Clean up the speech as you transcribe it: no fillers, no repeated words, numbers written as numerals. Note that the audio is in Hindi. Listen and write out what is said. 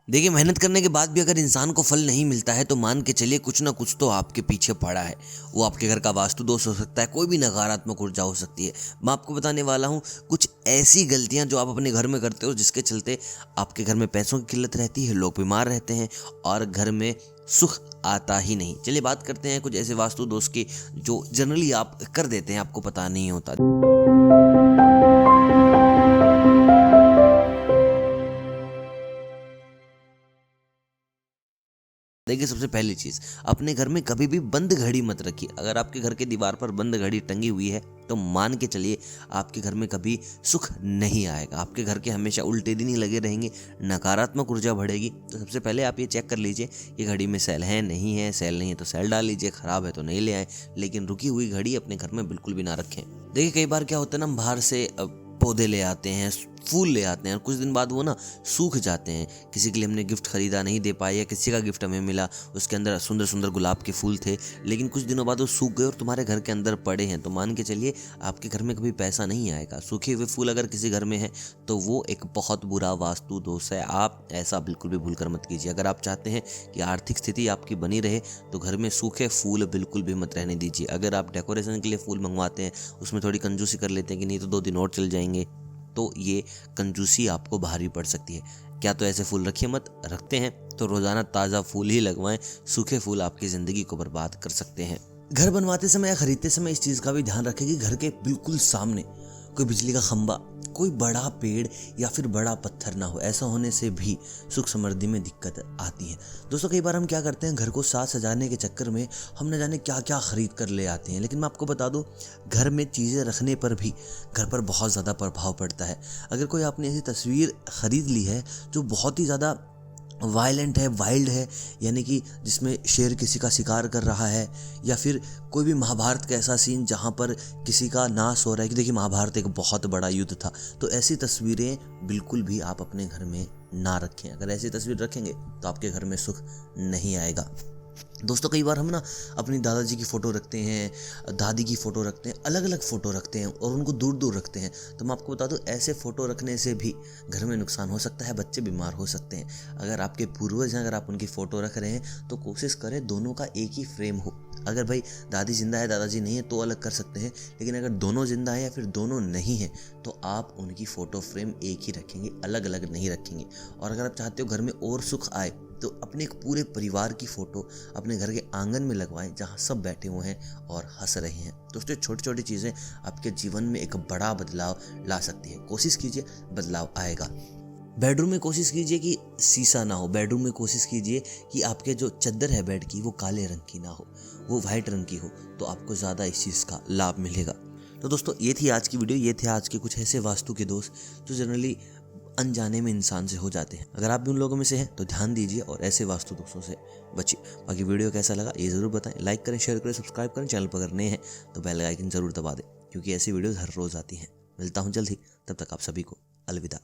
देखिए, मेहनत करने के बाद भी अगर इंसान को फल नहीं मिलता है तो मान के चलिए कुछ ना कुछ तो आपके पीछे पड़ा है। वो आपके घर का वास्तु दोष हो सकता है, कोई भी नकारात्मक ऊर्जा हो सकती है। मैं आपको बताने वाला हूँ कुछ ऐसी गलतियाँ जो आप अपने घर में करते हो जिसके चलते आपके घर में पैसों की किल्लत रहती है, लोग बीमार रहते हैं और घर में सुख आता ही नहीं। चलिए बात करते हैं कुछ ऐसे वास्तु दोष की जो जनरली आप कर देते हैं, आपको पता नहीं होता। देखिए, सबसे पहली चीज़, अपने घर में कभी भी बंद घड़ी मत रखिए। अगर आपके घर की दीवार पर बंद घड़ी टंगी हुई है तो मान के चलिए आपके घर में कभी सुख नहीं आएगा। आपके घर के हमेशा उल्टे दिन ही लगे रहेंगे, नकारात्मक ऊर्जा बढ़ेगी। तो सबसे पहले आप ये चेक कर लीजिए कि घड़ी में सेल है नहीं है, सेल नहीं है तो सेल डाल लीजिए, ख़राब है तो नहीं ले आए। लेकिन रुकी हुई घड़ी अपने घर में बिल्कुल भी ना रखें। देखिए, कई बार क्या होता है ना, हम बाहर से पौधे ले आते हैं, फूल ले आते हैं और कुछ दिन बाद वो ना सूख जाते हैं। किसी के लिए हमने गिफ्ट खरीदा, नहीं दे पाए, या किसी का गिफ्ट हमें मिला, उसके अंदर सुंदर सुंदर गुलाब के फूल थे, लेकिन कुछ दिनों बाद वो सूख गए और तुम्हारे घर के अंदर पड़े हैं। तो मान के चलिए आपके घर में कभी पैसा नहीं आएगा। सूखे हुए फूल अगर किसी घर में है तो वो एक बहुत बुरा वास्तु दोष है। आप ऐसा बिल्कुल भी भूल कर मत कीजिए। अगर आप चाहते हैं कि आर्थिक स्थिति आपकी बनी रहे तो घर में सूखे फूल बिल्कुल भी मत रहने दीजिए। अगर आप डेकोरेशन के लिए फूल मंगवाते हैं, उसमें थोड़ी कंजूसी कर लेते हैं कि नहीं तो 2 दिन और चल जाएंगे, तो ये कंजूसी आपको भारी पड़ सकती है। क्या तो ऐसे फूल रखिए मत, रखते हैं तो रोज़ाना ताज़ा फूल ही लगवाएं। सूखे फूल आपकी ज़िंदगी को बर्बाद कर सकते हैं। घर बनवाते समय या खरीदते समय इस चीज़ का भी ध्यान रखें कि घर के बिल्कुल सामने कोई बिजली का खंभा, कोई बड़ा पेड़ या फिर बड़ा पत्थर ना हो। ऐसा होने से भी सुख समृद्धि में दिक्कत आती है। दोस्तों, कई बार हम क्या करते हैं, घर को साज सजाने के चक्कर में हम न जाने क्या क्या खरीद कर ले आते हैं। लेकिन मैं आपको बता दूं, घर में चीज़ें रखने पर भी घर पर बहुत ज़्यादा प्रभाव पड़ता है। अगर कोई आपने ऐसी तस्वीर खरीद ली है जो बहुत ही ज़्यादा वायलेंट है, वाइल्ड है, यानी कि जिसमें शेर किसी का शिकार कर रहा है, या फिर कोई भी महाभारत का ऐसा सीन जहाँ पर किसी का नाश हो रहा है कि देखिए महाभारत एक बहुत बड़ा युद्ध था, तो ऐसी तस्वीरें बिल्कुल भी आप अपने घर में ना रखें। अगर ऐसी तस्वीर रखेंगे तो आपके घर में सुख नहीं आएगा। दोस्तों, कई बार हम ना अपनी दादाजी की फ़ोटो रखते हैं, दादी की फ़ोटो रखते हैं, अलग अलग फ़ोटो रखते हैं और उनको दूर दूर रखते हैं। तो मैं आपको बता दूं, ऐसे फ़ोटो रखने से भी घर में नुकसान हो सकता है, बच्चे बीमार हो सकते हैं। अगर आपके पूर्वज हैं, अगर आप उनकी फ़ोटो रख रहे हैं तो कोशिश करें दोनों का एक ही फ्रेम हो। अगर भाई दादी जिंदा है, दादाजी नहीं है तो अलग कर सकते हैं, लेकिन अगर दोनों जिंदा है या फिर दोनों नहीं है तो आप उनकी फ़ोटो फ्रेम एक ही रखेंगे, अलग अलग नहीं रखेंगे। और अगर आप चाहते हो घर में और सुख आए तो अपने एक पूरे परिवार की फ़ोटो अपने घर के आंगन में लगवाएं जहां सब बैठे हुए हैं और हंस रहे हैं। दोस्तों, छोटी छोटी चीज़ें आपके जीवन में एक बड़ा बदलाव ला सकती है। कोशिश कीजिए, बदलाव आएगा। बेडरूम में कोशिश कीजिए कि शीशा ना हो। बेडरूम में कोशिश कीजिए कि आपके जो चादर है बेड की वो काले रंग की ना हो, वो वाइट रंग की हो, तो आपको ज़्यादा इस चीज़ का लाभ मिलेगा। तो दोस्तों, ये थी आज की वीडियो। ये थे आज के कुछ ऐसे वास्तु के दोष जो जनरली अनजाने में इंसान से हो जाते हैं। अगर आप भी उन लोगों में से हैं तो ध्यान दीजिए और ऐसे वास्तु दोषों से बचिए। बाकी वीडियो कैसा लगा ये ज़रूर बताएं। लाइक करें, शेयर करें, सब्सक्राइब करें। चैनल पर अगर नए हैं तो बेल आइकन ज़रूर दबा दें, क्योंकि ऐसी वीडियोज़ हर रोज़ आती हैं। मिलता हूँ जल्द ही, तब तक आप सभी को अलविदा।